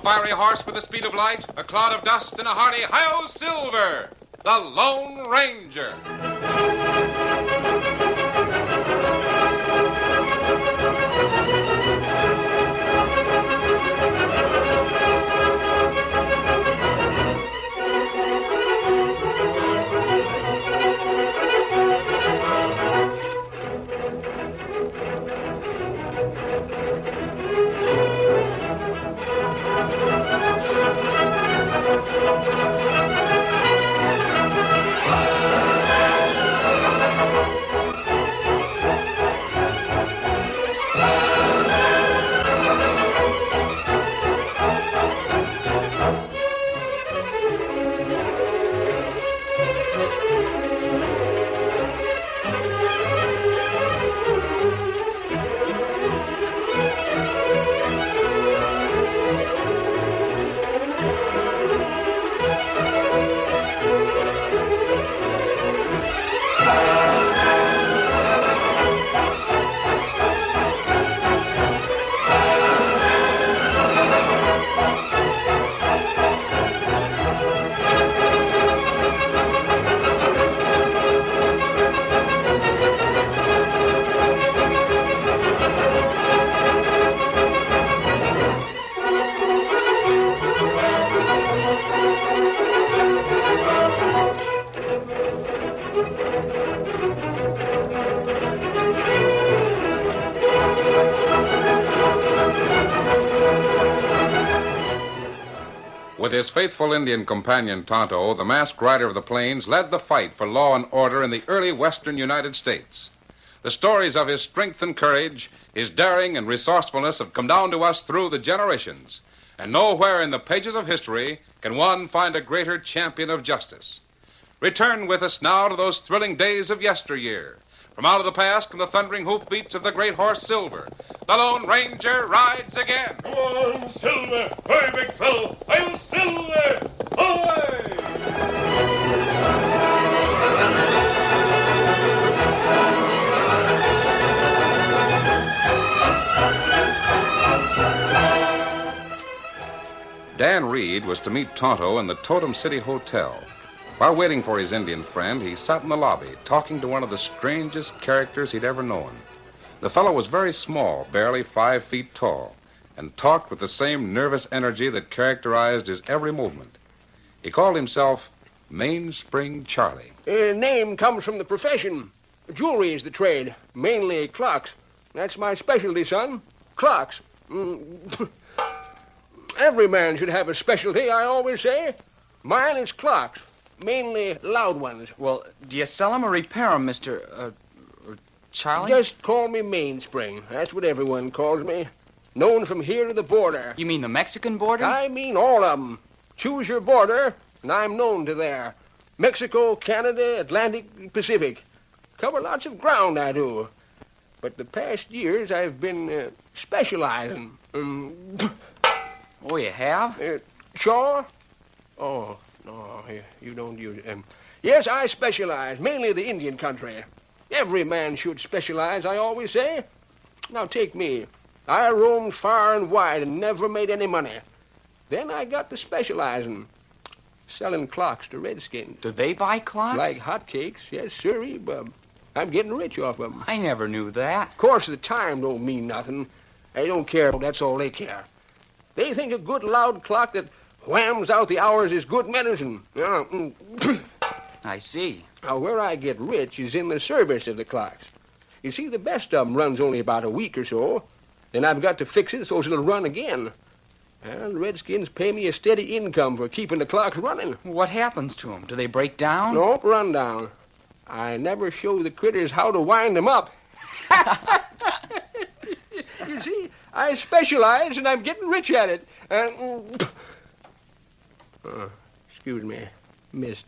fiery horse with the speed of light, a cloud of dust, and a hearty hi-yo silver, the Lone Ranger. With his faithful Indian companion, Tonto, the masked rider of the plains led the fight for law and order in the early western United States. The stories of his strength and courage, his daring and resourcefulness have come down to us through the generations, and nowhere in the pages of history can one find a greater champion of justice. Return with us now to those thrilling days of yesteryear. From out of the past come the thundering hoofbeats of the great horse Silver. The Lone Ranger rides again. Come on, Silver! Hurry, big fellow! I'm Silver! Away! Dan Reed was to meet Tonto in the Totem City Hotel. While waiting for his Indian friend, he sat in the lobby, talking to one of the strangest characters he'd ever known. The fellow was very small, barely 5 feet tall, and talked with the same nervous energy that characterized his every movement. He called himself Mainspring Charlie. Name comes from the profession. Jewelry is the trade, mainly clocks. That's my specialty, son. Clocks. Every man should have a specialty, I always say. Mine is clocks. Mainly loud ones. Well, do you sell 'em or repair 'em, Mr. Charlie? Just call me Mainspring. That's what everyone calls me. Known from here to the border. You mean the Mexican border? I mean all of 'em. Choose your border, and I'm known to there. Mexico, Canada, Atlantic, Pacific. Cover lots of ground, I do. But the past years, I've been specializing. Oh, you have? Shaw? Oh, no, you don't use it. Yes, I specialize, mainly the Indian country. Every man should specialize, I always say. Now, take me. I roamed far and wide and never made any money. Then I got to specializing. Selling clocks to redskins. Do they buy clocks? Like hotcakes, yes, sirree, bub. I'm getting rich off of them. I never knew that. Of course, the time don't mean nothing. They don't care, that's all they care. They think a good loud clock that whams out the hours is good medicine. I see. Now, where I get rich is in the service of the clocks. You see, the best of 'em runs only about a week or so. Then I've got to fix it so it'll run again. And redskins pay me a steady income for keeping the clocks running. What happens to 'em? Do they break down? Nope, run down. I never show the critters how to wind them up. You see, I specialize, and I'm getting rich at it. Excuse me, missed.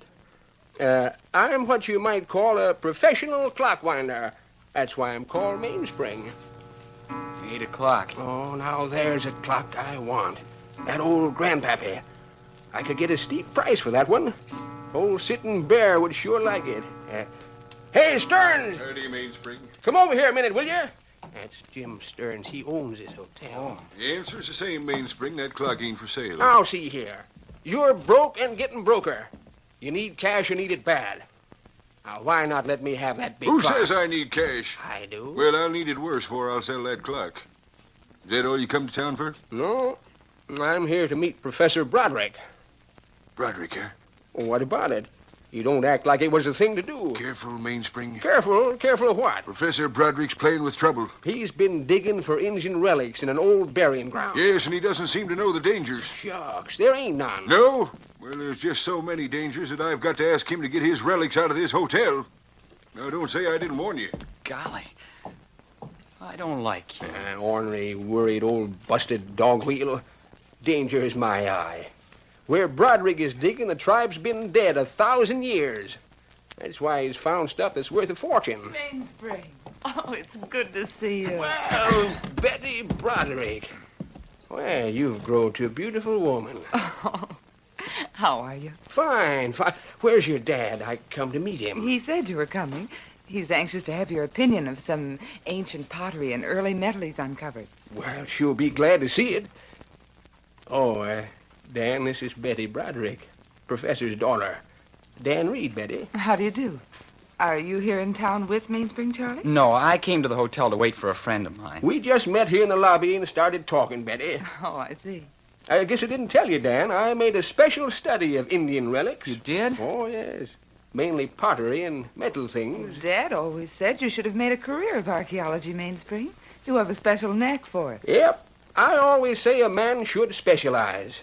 I'm what you might call a professional clockwinder. That's why I'm called Mainspring. 8 o'clock. Oh, now there's a clock I want. That old grandpappy. I could get a steep price for that one. Old Sitting Bear would sure like it. Hey, Stearns! Howdy, Mainspring. Come over here a minute, will you? That's Jim Stearns. He owns this hotel. The answer's the same, Mainspring. That clock ain't for sale. Now, see here. You're broke and getting broker. You need cash, you need it bad. Now, why not let me have that big Who clock? says I need cash? I do. Well, I'll need it worse before I'll sell that clock. Is that all you come to town for? No, I'm here to meet Professor Broderick. Broderick, huh? Well, what about it? You don't act like it was a thing to do. Careful, Mainspring. Careful of what? Professor Broderick's playing with trouble. He's been digging for Indian relics in an old burying ground. Yes, and he doesn't seem to know the dangers. Shucks, there ain't none. No? Well, there's just so many dangers that I've got to ask him to get his relics out of this hotel. Now, don't say I didn't warn you. Golly. I don't like you. An ornery, worried old busted dog wheel. Danger is my eye. Where Broderick is digging, the tribe's been dead 1,000 years. That's why he's found stuff that's worth a fortune. Mainspring. Oh, it's good to see you. Well, Betty Broderick. Well, you've grown to a beautiful woman. Oh, how are you? Fine. Where's your dad? I come to meet him. He said you were coming. He's anxious to have your opinion of some ancient pottery and early metal he's uncovered. Well, sure be glad to see it. Oh, Dan, this is Betty Broderick, Professor's daughter. Dan Reed, Betty. How do you do? Are you here in town with Mainspring, Charlie? No, I came to the hotel to wait for a friend of mine. We just met here in the lobby and started talking, Betty. Oh, I see. I guess I didn't tell you, Dan. I made a special study of Indian relics. You did? Oh, yes. Mainly pottery and metal things. Dad always said you should have made a career of archaeology, Mainspring. You have a special knack for it. Yep. I always say a man should specialize.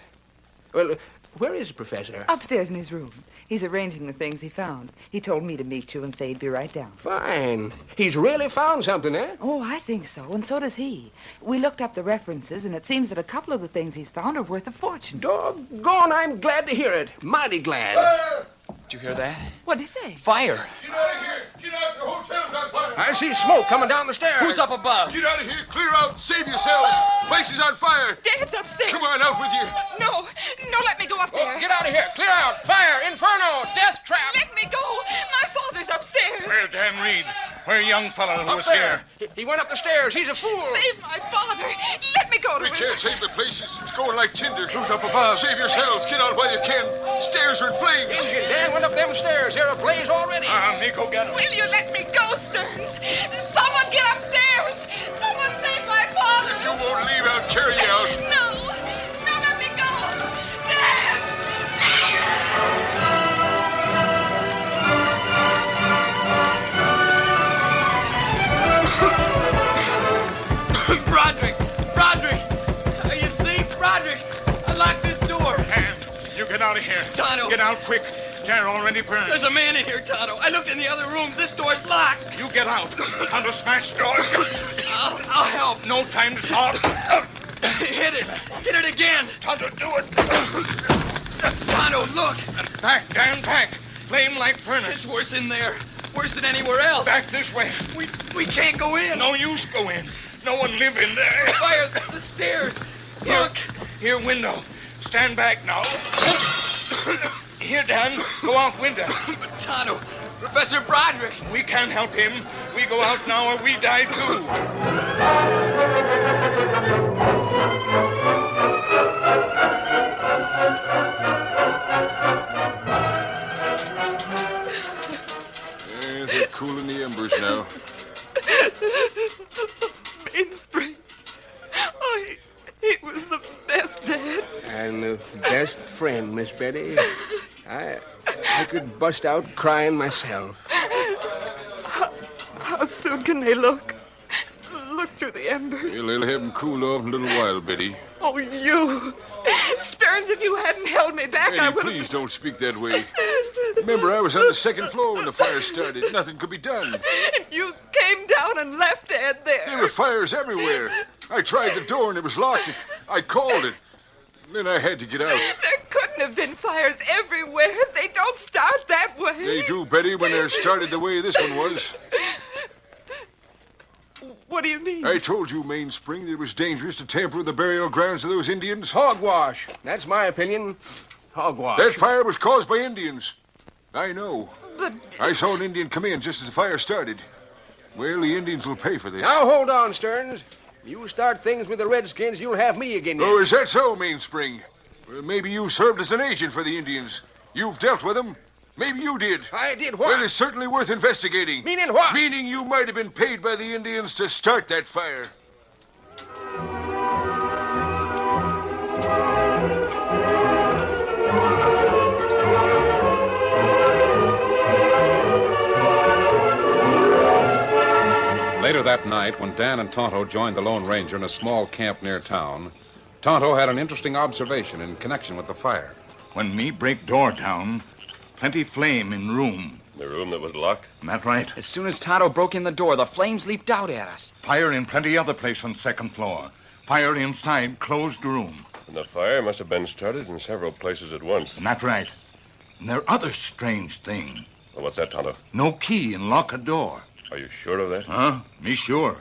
Well, where is the professor? Upstairs in his room. He's arranging the things he found. He told me to meet you and say he'd be right down. Fine. He's really found something, eh? Oh, I think so, and so does he. We looked up the references, and it seems that a couple of the things he's found are worth a fortune. Doggone, I'm glad to hear it. Mighty glad. Did you hear that? What'd he say? Fire. Get out of here! Get out! The hotel's on fire! I see smoke coming down the stairs. Who's up above? Get out of here! Clear out! Save yourselves! Place is on fire! Dad's upstairs. Come on, out with you! No, let me go up there. Get out of here. Clear out. Fire. Inferno. Death trap. Let me go. My father's upstairs. Where's Dan Reed? Where young fellow who Up was there. here? He went up the stairs. He's a fool. Save my father. Let me go to We him. can't save the place. It's going like tinder. Who's up above? Save yourselves. Get out while you can. Stairs are in flames. Engine Dan went up them stairs. They're ablaze already. Me go get him. Will you let me go, Stearns? Someone get upstairs. Someone save my father. If you won't leave, I'll carry you out. No, let me go. Dad! Broderick! Are you asleep? Broderick! Unlock this door! You get out of here. Tonto. Get out quick. They're already burned. There's a man in here, Tonto. I looked in the other rooms. This door's locked. You get out. Tonto, smash the door. I'll help. No time to talk. Hit it. Hit it again. Tonto, do it. Tonto, look. Back, Dan, back. Flame like furnace. It's worse in there. Worse than anywhere else. Back this way. We can't go in. No use go in. No one live in there. Fire the stairs. Look. Here, window. Stand back now. Here, Dan. Go out window. But Tonto, Professor Broderick. We can't help him. We go out now or we die Yeah, they're cooling the embers now. Mainspring. Oh, he was the best dad. And the best friend, Miss Betty. I could bust out crying myself. How soon can they look? Look through the embers. Well, they'll have them cool off in a little while, Betty. Oh, you. Stearns, if you hadn't held me back, I Betty, would have... please don't speak that way. Remember, I was on the second floor when the fire started. Nothing could be done. You came down and left Dad there. There were fires everywhere. I tried the door and it was locked. I called it. Then I had to get out. There couldn't have been fires everywhere. They don't start that way. They do, Betty, when they're started the way this one was. What do you mean? I told you, Mainspring, that it was dangerous to tamper with the burial grounds of those Indians. Hogwash. That's my opinion. Hogwash. That fire was caused by Indians. I know. But I saw an Indian come in just as the fire started. Well, the Indians will pay for this. Now, hold on, Stearns. You start things with the Redskins, you'll have me again. Oh, is that so, Mainspring? Well, maybe you served as an agent for the Indians. You've dealt with them. Maybe you did. I did what? Well, it's certainly worth investigating. Meaning what? Meaning you might have been paid by the Indians to start that fire. Later that night, when Dan and Tonto joined the Lone Ranger in a small camp near town, Tonto had an interesting observation in connection with the fire. When me break door down, plenty flame in room. The room that was locked? That right. As soon as Tonto broke in the door, the flames leaped out at us. Fire in plenty other place on second floor. Fire inside closed room. And the fire must have been started in several places at once. And that right. And there other strange thing. Well, what's that, Tonto? No key and lock a door. Are you sure of that? Huh? Me sure.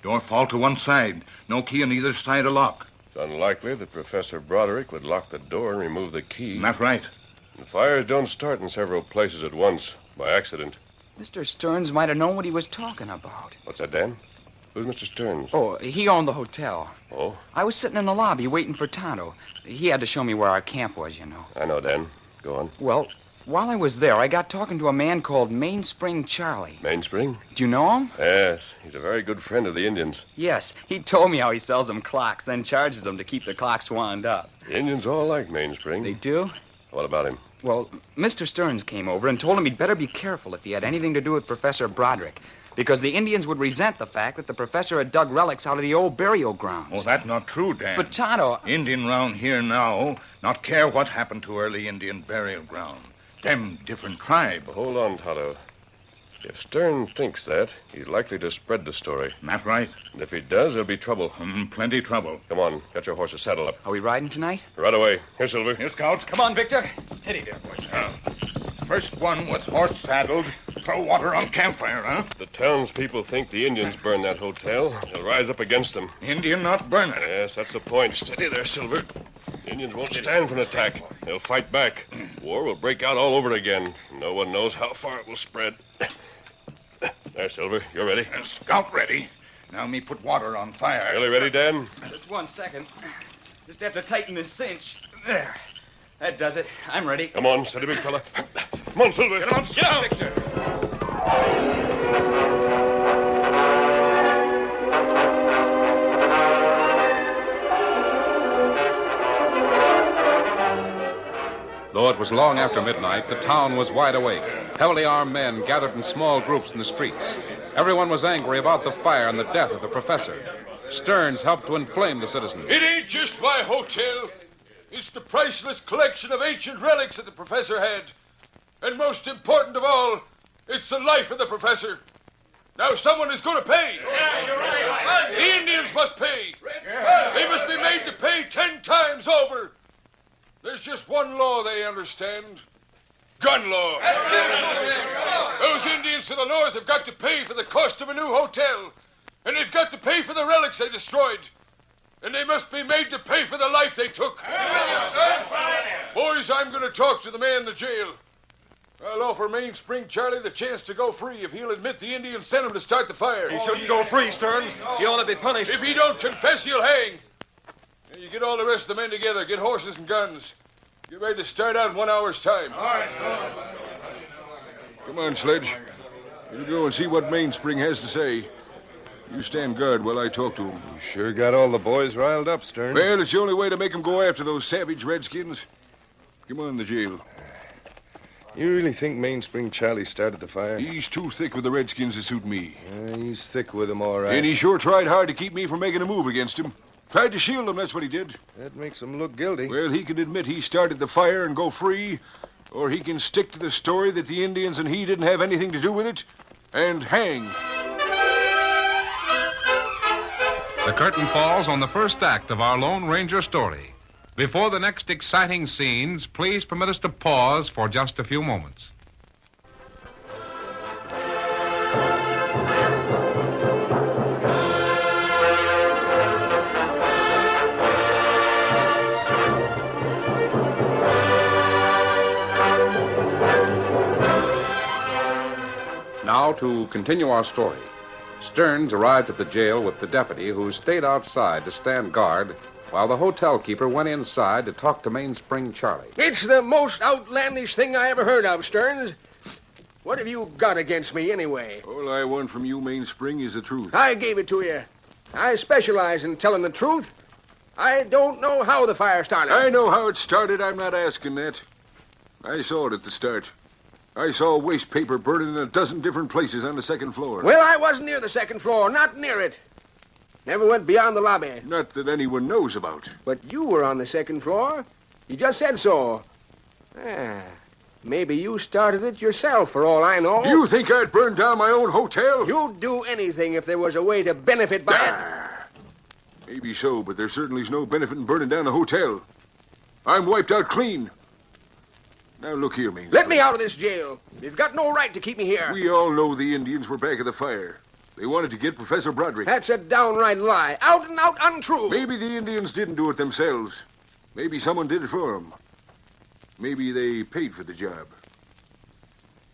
Door fall to one side. No key on either side of lock. It's unlikely that Professor Broderick would lock the door and remove the key. And that right. The fires don't start in several places at once, by accident. Mr. Stearns might have known what he was talking about. What's that, Dan? Who's Mr. Stearns? Oh, he owned the hotel. Oh? I was sitting in the lobby waiting for Tonto. He had to show me where our camp was, you know. I know, Dan. Go on. Well, while I was there, I got talking to a man called Mainspring Charlie. Mainspring? Do you know him? Yes. He's a very good friend of the Indians. Yes. He told me how he sells them clocks, then charges them to keep the clocks wound up. The Indians all like Mainspring. They do? What about him? Well, Mr. Stearns came over and told him he'd better be careful if he had anything to do with Professor Broderick, because the Indians would resent the fact that the professor had dug relics out of the old burial grounds. Oh, that's not true, Dan. But Tonto... Indian round here now not care what happened to early Indian burial ground. Them different tribe. Hold on, Tonto. If Stern thinks that, he's likely to spread the story. That right. And if he does, there'll be trouble. Plenty trouble. Come on, get your horses saddled up. Are we riding tonight? Right away. Here, Silver. Here, Scout. Come on, Victor. Steady there, boys. First one with horse saddled. Throw water on campfire, huh? The townspeople think the Indians burned that hotel. They'll rise up against them. Indian not burn it. Yes, that's the point. Steady there, Silver. The Indians won't stand for an attack. They'll fight back. War will break out all over again. No one knows how far it will spread. There, Silver. You're ready. Scout ready. Now me put water on fire. Really ready, Dan? Just 1 second. Just have to tighten this cinch. There. That does it. I'm ready. Come on, steady, big fella. Come on, Silver. Get on, Get Victor. Though it was long after midnight, the town was wide awake. Heavily armed men gathered in small groups in the streets. Everyone was angry about the fire and the death of the professor. Stearns helped to inflame the citizens. It ain't just my hotel. It's the priceless collection of ancient relics that the professor had. And most important of all, it's the life of the professor. Now someone is going to pay. Yeah, you're right. The Indians must pay. They must be made to pay 10 times over. There's just one law they understand. Gun law. Those Indians to the north have got to pay for the cost of a new hotel. And they've got to pay for the relics they destroyed. And they must be made to pay for the life they took. Boys, I'm going to talk to the man in the jail. I'll offer Mainspring Charlie the chance to go free if he'll admit the Indians sent him to start the fire. He shouldn't go free, Stearns. He ought to be punished. If he don't confess, he'll hang. You get all the rest of the men together. Get horses and guns. Get ready to start out in 1 hour's time. All right. Come on, Sledge. You go and see what Mainspring has to say. You stand guard while I talk to him. You sure got all the boys riled up, Stern. Well, it's the only way to make them go after those savage redskins. Come on, the jail. You really think Mainspring Charlie started the fire? He's too thick with the redskins to suit me. He's thick with them, all right. And he sure tried hard to keep me from making a move against him. Tried to shield him, that's what he did. That makes him look guilty. Well, he can admit he started the fire and go free, or he can stick to the story that the Indians and he didn't have anything to do with it, and hang. The curtain falls on the first act of our Lone Ranger story. Before the next exciting scenes, please permit us to pause for just a few moments. Now to continue our story. Stearns arrived at the jail with the deputy, who stayed outside to stand guard, while the hotel keeper went inside to talk to Mainspring Charlie. It's the most outlandish thing I ever heard of, Stearns. What have you got against me, anyway? All I want from you, Mainspring, is the truth. I gave it to you. I specialize in telling the truth. I don't know how the fire started. I know how it started. I'm not asking that. I saw it at the start. I saw waste paper burning in a dozen different places on the second floor. Well, I wasn't near the second floor. Not near it. Never went beyond the lobby. Not that anyone knows about. But you were on the second floor. You just said so. Maybe you started it yourself, for all I know. You think I'd burn down my own hotel? You'd do anything if there was a way to benefit by it. Maybe so, but there certainly is no benefit in burning down a hotel. I'm wiped out clean. Now, look here, Mainspring. Let me out of this jail. You've got no right to keep me here. We all know the Indians were back of the fire. They wanted to get Professor Broderick. That's a downright lie. Out and out untrue. Maybe the Indians didn't do it themselves. Maybe someone did it for them. Maybe they paid for the job.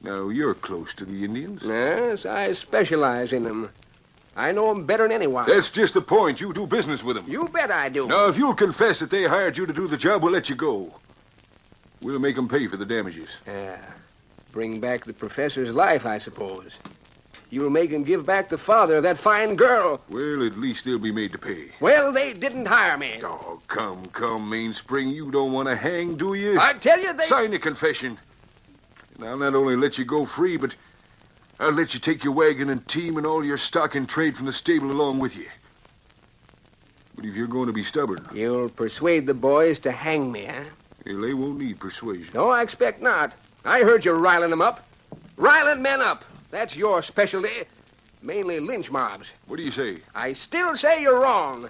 Now, you're close to the Indians. Yes, I specialize in them. I know them better than anyone. That's just the point. You do business with them. You bet I do. Now, if you'll confess that they hired you to do the job, we'll let you go. We'll make them pay for the damages. Bring back the professor's life, I suppose. You'll make him give back the father of that fine girl. Well, at least they'll be made to pay. Well, they didn't hire me. Oh, come, Mainspring. You don't want to hang, do you? I tell you, they... Sign the confession. And I'll not only let you go free, but I'll let you take your wagon and team and all your stock and trade from the stable along with you. But if you're going to be stubborn... You'll persuade the boys to hang me, huh? Well, they won't need persuasion. No, I expect not. I heard you riling them up. Riling men up. That's your specialty. Mainly lynch mobs. What do you say? I still say you're wrong.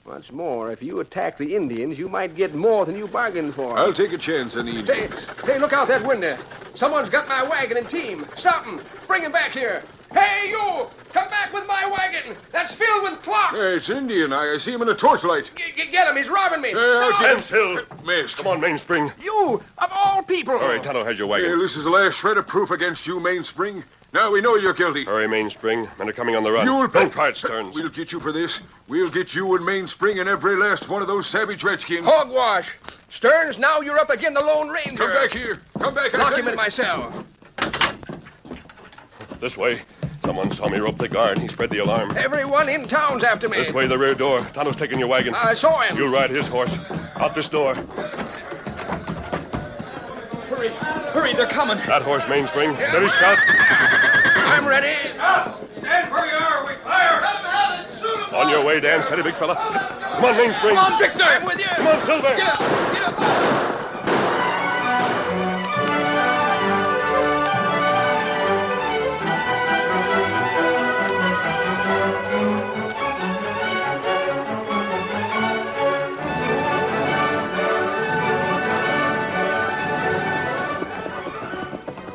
What's more, if you attack the Indians, you might get more than you bargained for. I'll take a chance on the Indians. Hey, look out that window. Someone's got my wagon and team. Stop him. Bring him back here. Hey, you! Come back with my wagon. That's filled with clocks. Hey, it's Indian. I see him in a torchlight. Get him. He's robbing me. Stand still. Mask. Come on, Mainspring. You, of all people. All right, Tonto has your wagon. This is the last shred of proof against you, Mainspring. Now we know you're guilty. Hurry, Mainspring. Men are coming on the run. Don't try it, Stearns. We'll get you for this. We'll get you and Mainspring and every last one of those savage redskins. Hogwash. Stearns, now you're up again the Lone Ranger. Come back here. Come back. Lock him in my cell. This way. Someone saw me rope the guard. He spread the alarm. Everyone in town's after me. This way, the rear door. Tonto's taking your wagon. I saw him. You'll ride his horse. Out this door. Hurry, they're coming. That horse, Mainspring. Steady, Scout. I'm ready. Stand where you are. We fire. On your way, Dan. Steady, big fella. Come on, Mainspring. Come on, Victor. I'm with you. Come on, Silver. Get up. Get up.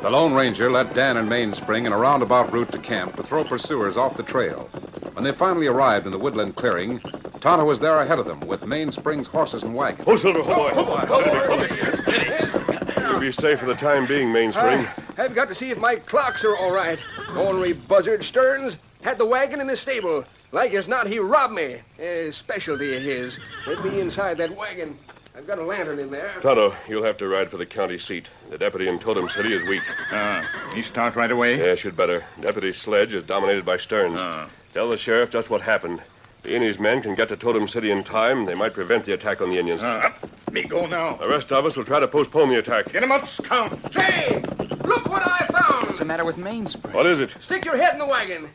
The Lone Ranger led Dan and Mainspring in a roundabout route to camp to throw pursuers off the trail. When they finally arrived in the woodland clearing, Tonto was there ahead of them with Mainspring's horses and wagon. Oh, Silver, boy. Steady, big fella. You'll be safe for the time being, Mainspring. I've got to see if my clocks are all right. Ornery buzzard Stearns had the wagon in the stable. Like as not, he robbed me. Specialty of his. Let me inside that wagon. I've got a lantern in there. Tonto, you'll have to ride for the county seat. The deputy in Totem City is weak. He start right away? Yes, you'd better. Deputy's sledge is dominated by Stearns. Tell the sheriff just what happened. He and his men can get to Totem City in time. They might prevent the attack on the Indians. Me go now. The rest of us will try to postpone the attack. Get him up, Scout. Say, look what I found. What's the matter with Mainspring? What is it? Stick your head in the wagon.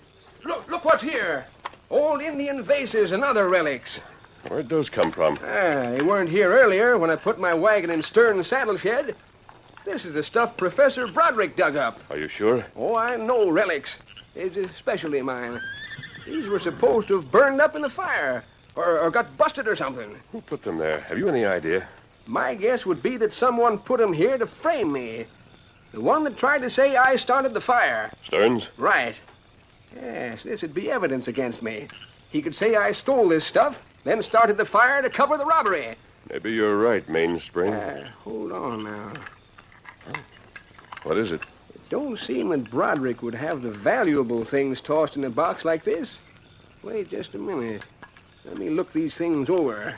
Look what's here. Old Indian vases and other relics. Where'd those come from? They weren't here earlier when I put my wagon in Stern's saddle shed. This is the stuff Professor Broderick dug up. Are you sure? Oh, I know relics. It's a specialty of mine. These were supposed to have burned up in the fire or got busted or something. Who put them there? Have you any idea? My guess would be that someone put them here to frame me. The one that tried to say I started the fire. Stearns? Right. Yes, this would be evidence against me. He could say I stole this stuff, then started the fire to cover the robbery. Maybe you're right, Mainspring. Hold on now. What is it? Don't seem that Broderick would have the valuable things tossed in a box like this. Wait just a minute. Let me look these things over.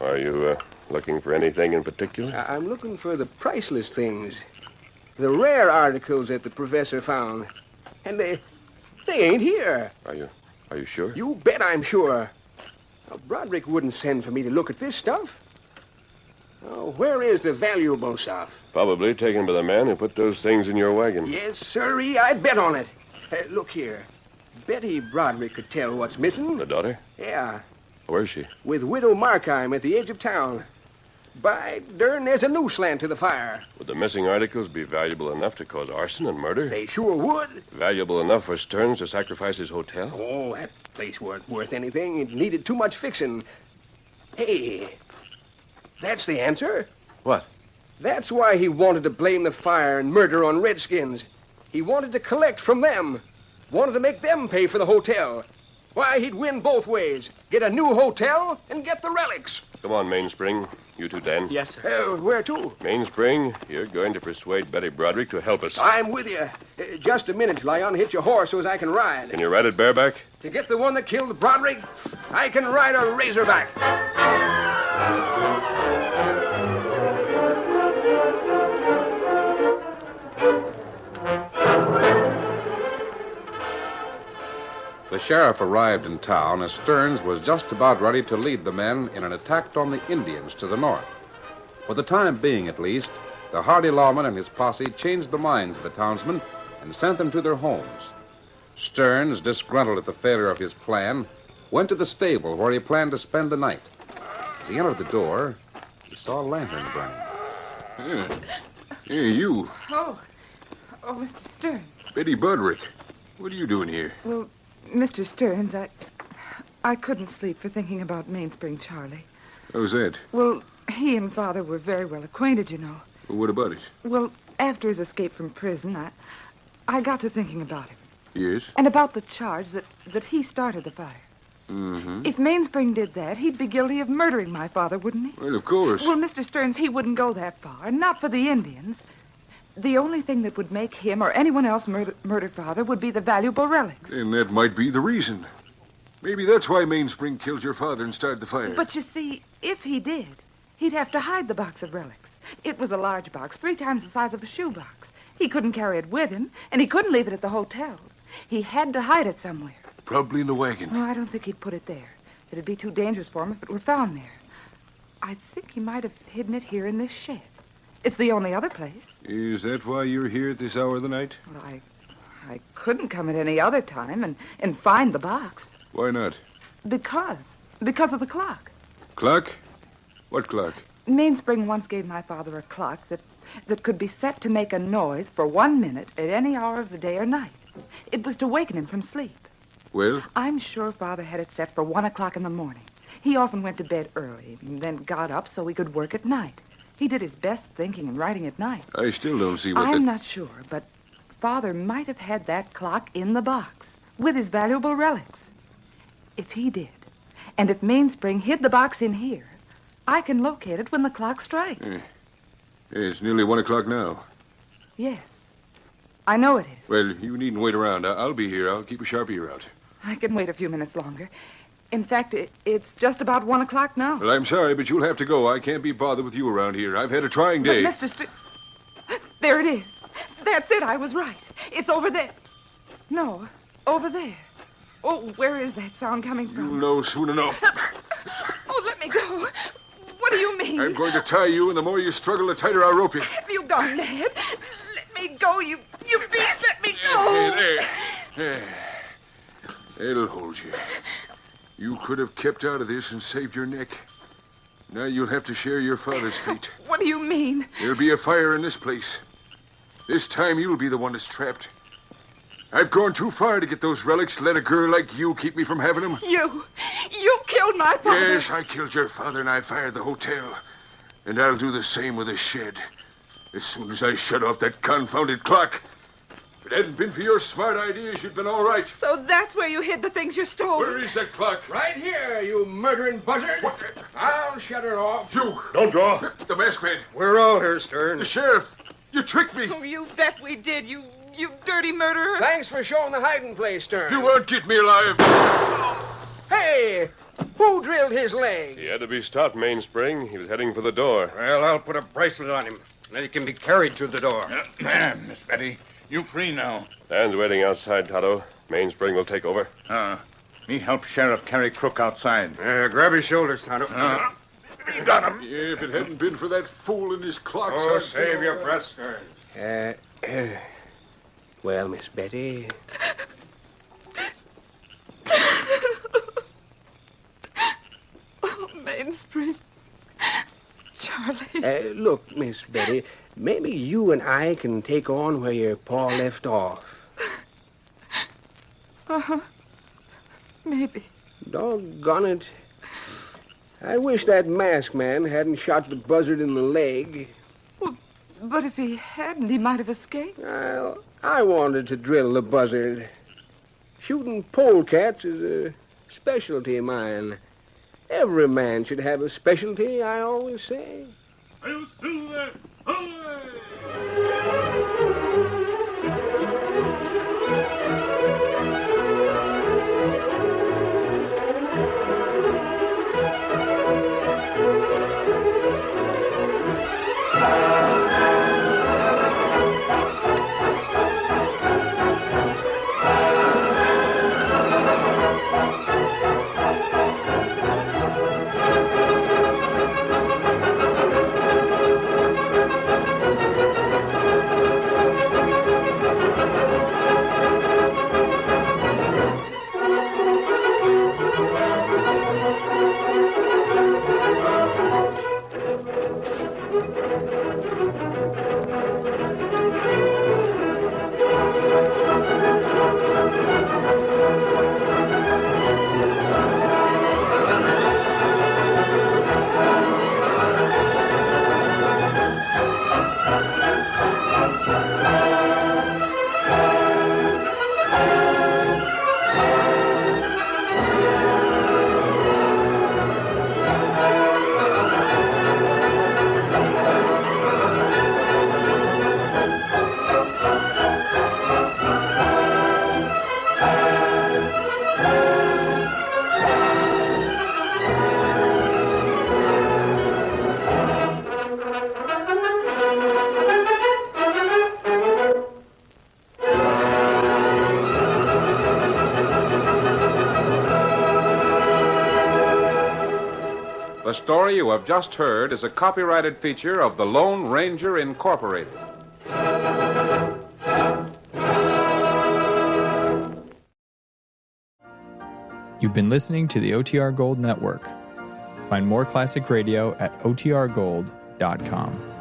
Are you looking for anything in particular? I'm looking for the priceless things. The rare articles that the professor found. And they ain't here. Are you sure? You bet I'm sure. Now, Broderick wouldn't send for me to look at this stuff. Oh, where is the valuable stuff? Probably taken by the man who put those things in your wagon. Yes, sirree, I'd bet on it. Look here. Betty Broderick could tell what's missing. The daughter? Yeah, Where's she? with Widow Markheim at the edge of town. By darn, there's a new slant to the fire. Would the missing articles be valuable enough to cause arson and murder? They sure would. Valuable enough for Stearns to sacrifice his hotel? Oh, that place weren't worth anything. It needed too much fixing. Hey, that's the answer. What? That's why he wanted to blame the fire and murder on Redskins. He wanted to collect from them. Wanted to make them pay for the hotel. Why, he'd win both ways. Get a new hotel and get the relics. Come on, Mainspring. You too, Dan. Yes, sir. Where to? Mainspring, you're going to persuade Betty Broderick to help us. I'm with you. Just a minute, Lyon. Hitch your horse so as I can ride. Can you ride it bareback? To get the one that killed Broderick, I can ride a razorback. The sheriff arrived in town as Stearns was just about ready to lead the men in an attack on the Indians to the north. For the time being, at least, the hardy lawman and his posse changed the minds of the townsmen and sent them to their homes. Stearns, disgruntled at the failure of his plan, went to the stable where he planned to spend the night. As he entered the door, he saw a lantern burning. Hey, you. Oh, Mr. Stearns. Betty Broderick. What are you doing here? Well, Mr. Stearns, I couldn't sleep for thinking about Mainspring Charlie. How's that? Well, he and Father were very well acquainted, you know. Well, what about it? Well, after his escape from prison, I got to thinking about him. Yes? And about the charge that he started the fire. Mm-hmm. If Mainspring did that, he'd be guilty of murdering my father, wouldn't he? Well, of course. Well, Mr. Stearns, he wouldn't go that far. Not for the Indians. The only thing that would make him or anyone else murder Father would be the valuable relics. And that might be the reason. Maybe that's why Mainspring killed your father and started the fire. But you see, if he did, he'd have to hide the box of relics. It was a large box, 3 times the size of a shoebox. He couldn't carry it with him, and he couldn't leave it at the hotel. He had to hide it somewhere. Probably in the wagon. No, I don't think he'd put it there. It'd be too dangerous for him if it were found there. I think he might have hidden it here in this shed. It's the only other place. Is that why you're here at this hour of the night? Well, I couldn't come at any other time and find the box. Why not? Because of the clock. Clock? What clock? Mainspring once gave my father a clock that could be set to make a noise for 1 minute at any hour of the day or night. It was to waken him from sleep. Well? I'm sure Father had it set for 1 o'clock in the morning. He often went to bed early and then got up so he could work at night. He did his best thinking and writing at night. I still don't see what I'm not sure, but Father might have had that clock in the box with his valuable relics. If he did, and if Mainspring hid the box in here, I can locate it when the clock strikes. It's nearly 1 o'clock now. Yes, I know it is. Well, you needn't wait around. I'll be here. I'll keep a sharp ear out. I can wait a few minutes longer. In fact, it's just about 1 o'clock now. Well, I'm sorry, but you'll have to go. I can't be bothered with you around here. I've had a trying day. But Mr. There it is. That's it. I was right. It's over there. No, over there. Oh, where is that sound coming from? You'll know soon enough. Oh, let me go. What do you mean? I'm going to tie you, and the more you struggle, the tighter I'll rope you. Have you gone mad? Let me go, you beast. Let me go. There. It'll hold you. You could have kept out of this and saved your neck. Now you'll have to share your father's fate. What do you mean? There'll be a fire in this place. This time you'll be the one that's trapped. I've gone too far to get those relics. Let a girl like you keep me from having them. You killed my father. Yes, I killed your father and I fired the hotel. And I'll do the same with the shed. As soon as I shut off that confounded clock. If it hadn't been for your smart ideas, you'd been all right. So that's where you hid the things you stole. Where is that clock? Right here, you murdering buzzard. What? I'll shut her off. You. Don't draw. The masked man. We're all here, Stearns. The sheriff. You tricked me. Oh, you bet we did, you dirty murderer. Thanks for showing the hiding place, Stern. You won't get me alive. Hey, who drilled his leg? He had to be stopped, Mainspring. He was heading for the door. Well, I'll put a bracelet on him. Then he can be carried through the door. Miss Betty, you free now. Dan's waiting outside, Tonto. Mainspring will take over. Me help Sheriff carry Crook outside. Grab his shoulders, Tonto. You got him. Yeah, if it hadn't been for that fool and his clocks... Oh, I'd save be- your breath, Stern. Well, Miss Betty. Oh, Mainspring. Charlie. Look, Miss Betty, maybe you and I can take on where your pa left off. Uh-huh. Maybe. Doggone it. I wish that masked man hadn't shot the buzzard in the leg. Well, but if he hadn't, he might have escaped. Well, I wanted to drill the buzzard. Shooting polecats is a specialty of mine. Every man should have a specialty, I always say. I'll Silver! The story you have just heard is a copyrighted feature of the Lone Ranger Incorporated. You've been listening to the OTR Gold Network. Find more classic radio at otrgold.com.